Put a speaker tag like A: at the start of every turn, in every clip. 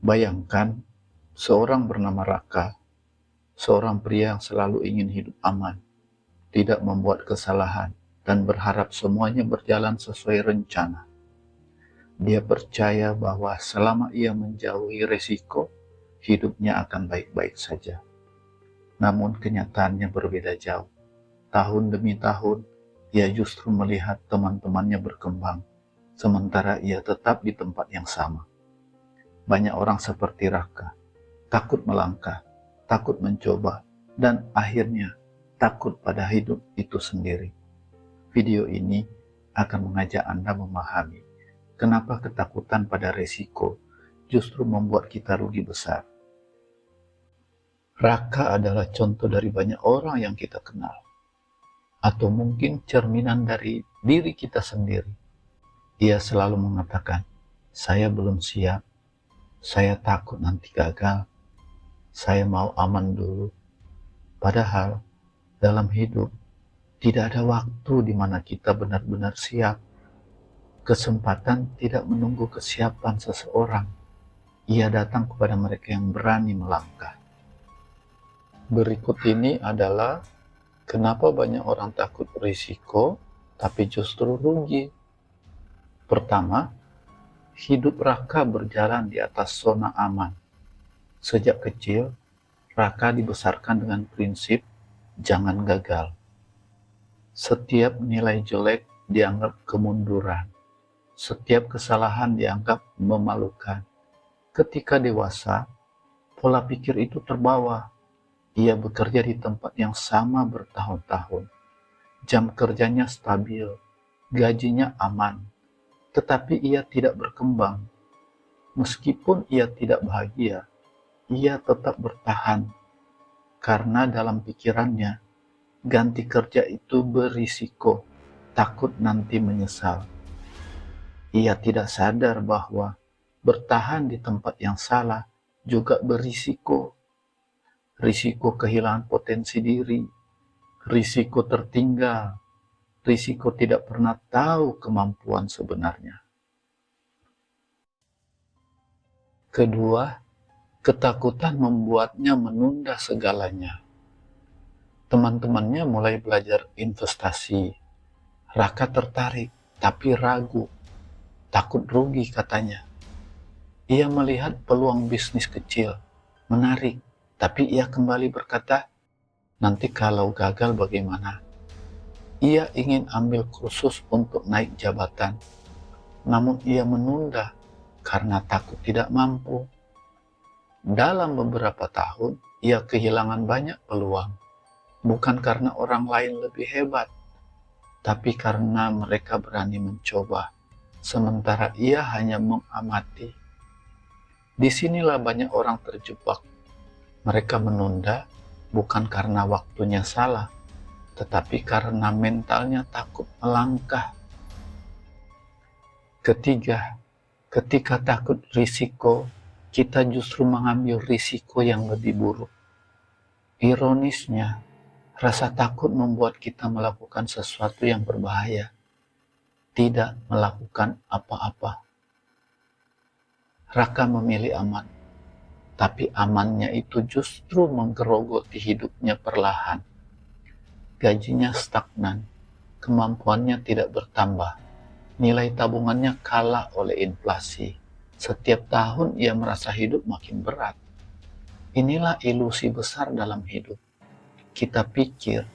A: Bayangkan seorang bernama Raka, seorang pria yang selalu ingin hidup aman, tidak membuat kesalahan, dan berharap semuanya berjalan sesuai rencana. Dia percaya bahwa selama ia menjauhi resiko, hidupnya akan baik-baik saja. Namun kenyataannya berbeda jauh. Tahun demi tahun, ia justru melihat teman-temannya berkembang, sementara ia tetap di tempat yang sama. Banyak orang seperti Raka, takut melangkah, takut mencoba, dan akhirnya takut pada hidup itu sendiri. Video ini akan mengajak Anda memahami kenapa ketakutan pada resiko justru membuat kita rugi besar. Raka adalah contoh dari banyak orang yang kita kenal, atau mungkin cerminan dari diri kita sendiri. Ia selalu mengatakan, "Saya belum siap, saya takut nanti gagal, saya mau aman dulu." Padahal dalam hidup tidak ada waktu di mana kita benar-benar siap. Kesempatan tidak menunggu kesiapan seseorang. Ia datang kepada mereka yang berani melangkah. Berikut ini adalah kenapa banyak orang takut risiko, tapi justru rugi. Pertama, hidup Raka berjalan di atas zona aman. Sejak kecil, Raka dibesarkan dengan prinsip jangan gagal. Setiap nilai jelek dianggap kemunduran. Setiap kesalahan dianggap memalukan. Ketika dewasa, pola pikir itu terbawa. Ia bekerja di tempat yang sama bertahun-tahun. Jam kerjanya stabil, gajinya aman, tetapi ia tidak berkembang. Meskipun ia tidak bahagia, ia tetap bertahan karena dalam pikirannya ganti kerja itu berisiko, takut nanti menyesal. Ia tidak sadar bahwa bertahan di tempat yang salah juga berisiko. Risiko kehilangan potensi diri, risiko tertinggal, risiko tidak pernah tahu kemampuan sebenarnya. Kedua, ketakutan membuatnya menunda segalanya. Teman-temannya mulai belajar investasi. Raka tertarik, tapi ragu. Takut rugi katanya. Ia melihat peluang bisnis kecil, menarik, tapi ia kembali berkata, nanti kalau gagal bagaimana? Ia ingin ambil kursus untuk naik jabatan, namun ia menunda karena takut tidak mampu. Dalam beberapa tahun, ia kehilangan banyak peluang, bukan karena orang lain lebih hebat, tapi karena mereka berani mencoba, sementara ia hanya mengamati. Disinilah banyak orang terjebak. Mereka menunda bukan karena waktunya salah, tetapi karena mentalnya takut melangkah. Ketiga, ketika takut risiko, kita justru mengambil risiko yang lebih buruk. Ironisnya, rasa takut membuat kita melakukan sesuatu yang berbahaya, tidak melakukan apa-apa. Raka memilih aman, tapi amannya itu justru menggerogoti hidupnya perlahan. Gajinya stagnan, kemampuannya tidak bertambah, nilai tabungannya kalah oleh inflasi. Setiap tahun ia merasa hidup makin berat. Inilah ilusi besar dalam hidup. Kita pikir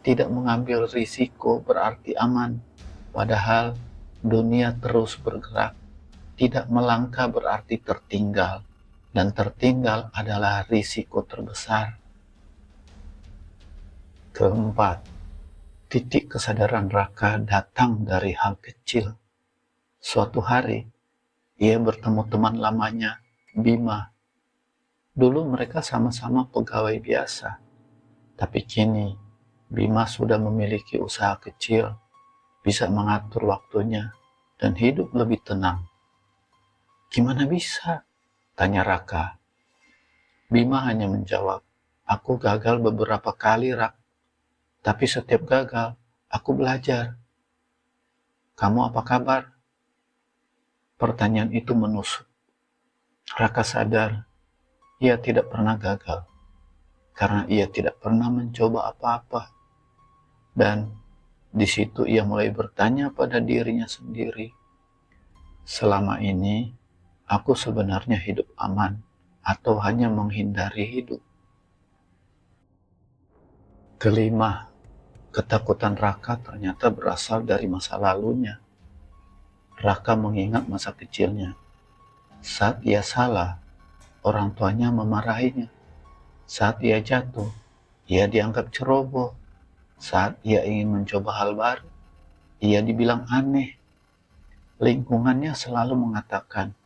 A: tidak mengambil risiko berarti aman, padahal dunia terus bergerak. Tidak melangkah berarti tertinggal, dan tertinggal adalah risiko terbesar. Keempat, titik kesadaran Raka datang dari hal kecil. Suatu hari, ia bertemu teman lamanya, Bima. Dulu mereka sama-sama pegawai biasa, tapi kini Bima sudah memiliki usaha kecil, bisa mengatur waktunya, dan hidup lebih tenang. Gimana bisa? Tanya Raka. Bima hanya menjawab, aku gagal beberapa kali, Rak. Tapi setiap gagal, aku belajar. Kamu apa kabar? Pertanyaan itu menusuk. Raka sadar ia tidak pernah gagal karena ia tidak pernah mencoba apa-apa. Dan di situ ia mulai bertanya pada dirinya sendiri, selama ini aku sebenarnya hidup aman atau hanya menghindari hidup? Kelima, ketakutan Raka ternyata berasal dari masa lalunya. Raka mengingat masa kecilnya. Saat ia salah, orang tuanya memarahinya. Saat ia jatuh, ia dianggap ceroboh. Saat ia ingin mencoba hal baru, ia dibilang aneh. Lingkungannya selalu mengatakan,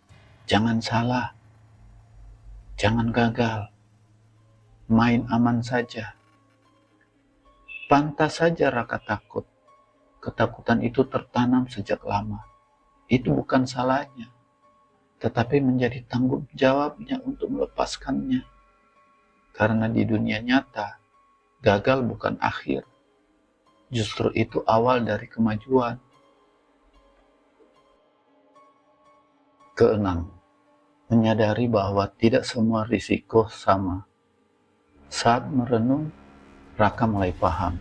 A: jangan salah, jangan gagal, main aman saja. Pantas saja Raka takut. Ketakutan itu tertanam sejak lama. Itu bukan salahnya, tetapi menjadi tanggung jawabnya untuk melepaskannya. Karena di dunia nyata, gagal bukan akhir. Justru itu awal dari kemajuan. Keenam, menyadari bahwa tidak semua risiko sama. Saat merenung, Raka mulai paham.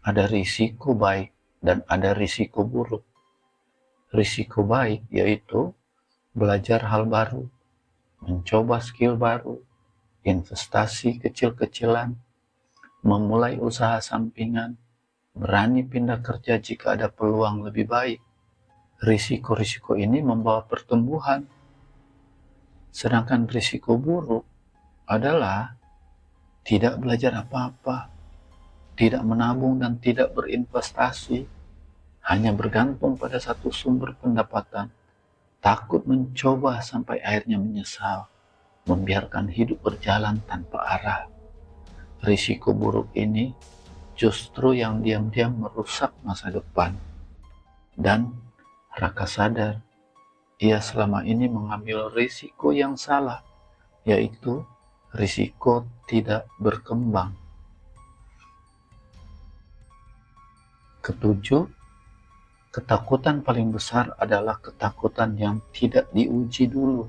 A: Ada risiko baik dan ada risiko buruk. Risiko baik yaitu belajar hal baru, mencoba skill baru, investasi kecil-kecilan, memulai usaha sampingan, berani pindah kerja jika ada peluang lebih baik. Risiko-risiko ini membawa pertumbuhan. Sedangkan risiko buruk adalah tidak belajar apa-apa, tidak menabung dan tidak berinvestasi, hanya bergantung pada satu sumber pendapatan, takut mencoba sampai akhirnya menyesal, membiarkan hidup berjalan tanpa arah. Risiko buruk ini justru yang diam-diam merusak masa depan. Dan Raka sadar, ia selama ini mengambil risiko yang salah, yaitu risiko tidak berkembang. Ketujuh, ketakutan paling besar adalah ketakutan yang tidak diuji dulu.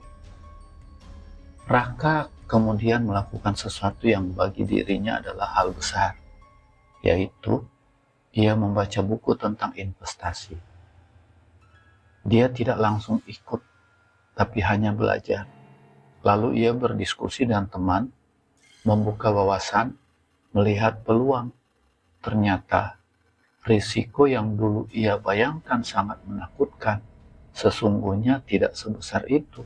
A: Raka kemudian melakukan sesuatu yang bagi dirinya adalah hal besar, yaitu ia membaca buku tentang investasi. Dia tidak langsung ikut, tapi hanya belajar. Lalu ia berdiskusi dengan teman, membuka wawasan, melihat peluang. Ternyata risiko yang dulu ia bayangkan sangat menakutkan, sesungguhnya tidak sebesar itu.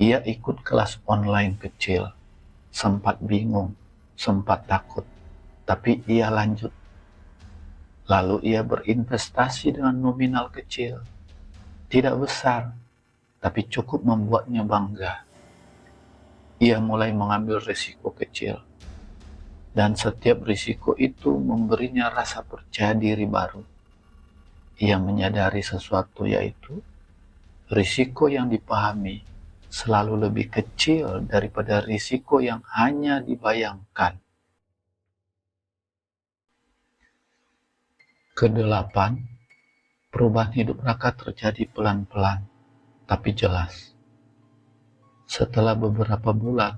A: Ia ikut kelas online kecil, sempat bingung, sempat takut, tapi ia lanjut. Lalu ia berinvestasi dengan nominal kecil, tidak besar, tapi cukup membuatnya bangga. Ia mulai mengambil risiko kecil, dan setiap risiko itu memberinya rasa percaya diri baru. Ia menyadari sesuatu, yaitu risiko yang dipahami selalu lebih kecil daripada risiko yang hanya dibayangkan. Kedelapan, perubahan hidup Raka terjadi pelan-pelan, tapi jelas. Setelah beberapa bulan,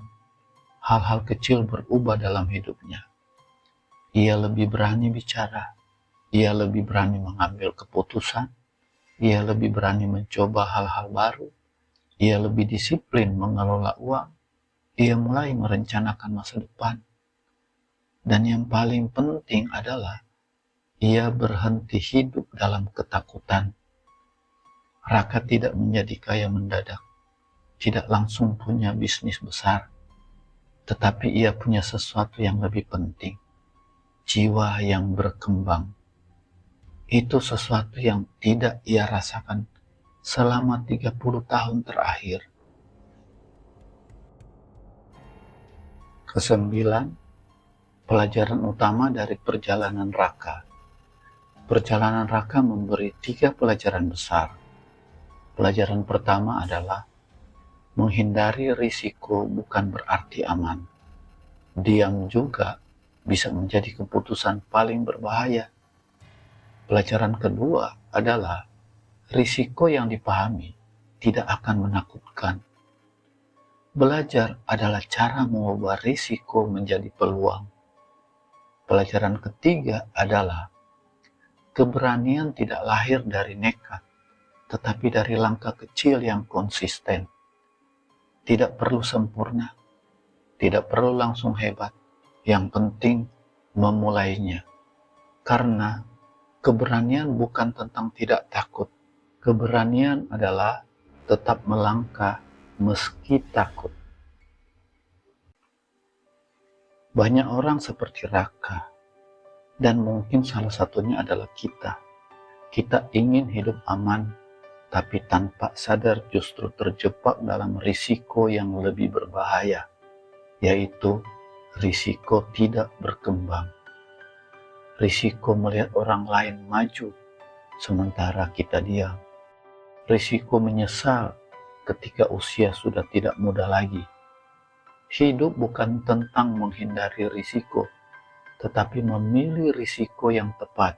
A: hal-hal kecil berubah dalam hidupnya. Ia lebih berani bicara, ia lebih berani mengambil keputusan, ia lebih berani mencoba hal-hal baru, ia lebih disiplin mengelola uang, ia mulai merencanakan masa depan. Dan yang paling penting adalah ia berhenti hidup dalam ketakutan. Raka tidak menjadi kaya mendadak, tidak langsung punya bisnis besar, tetapi ia punya sesuatu yang lebih penting, jiwa yang berkembang. Itu sesuatu yang tidak ia rasakan selama 30 tahun terakhir. Kesembilan, pelajaran utama dari perjalanan Raka. Perjalanan Raka memberi 3 pelajaran besar. Pelajaran pertama adalah menghindari risiko bukan berarti aman. Diam juga bisa menjadi keputusan paling berbahaya. Pelajaran kedua adalah risiko yang dipahami tidak akan menakutkan. Belajar adalah cara mengubah risiko menjadi peluang. Pelajaran ketiga adalah keberanian tidak lahir dari nekat, tetapi dari langkah kecil yang konsisten. Tidak perlu sempurna, tidak perlu langsung hebat, yang penting memulainya. Karena keberanian bukan tentang tidak takut. Keberanian adalah tetap melangkah meski takut. Banyak orang seperti Raka, dan mungkin salah satunya adalah kita. Kita ingin hidup aman, tapi tanpa sadar justru terjebak dalam risiko yang lebih berbahaya, yaitu risiko tidak berkembang. Risiko melihat orang lain maju, sementara kita diam. Risiko menyesal ketika usia sudah tidak muda lagi. Hidup bukan tentang menghindari risiko, tetapi memilih risiko yang tepat.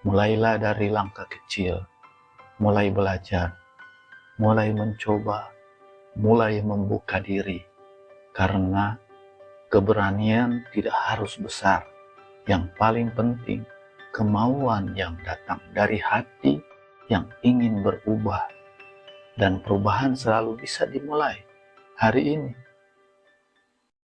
A: Mulailah dari langkah kecil, mulai belajar, mulai mencoba, mulai membuka diri. Karena keberanian tidak harus besar. Yang paling penting, kemauan yang datang dari hati yang ingin berubah. Dan perubahan selalu bisa dimulai hari ini.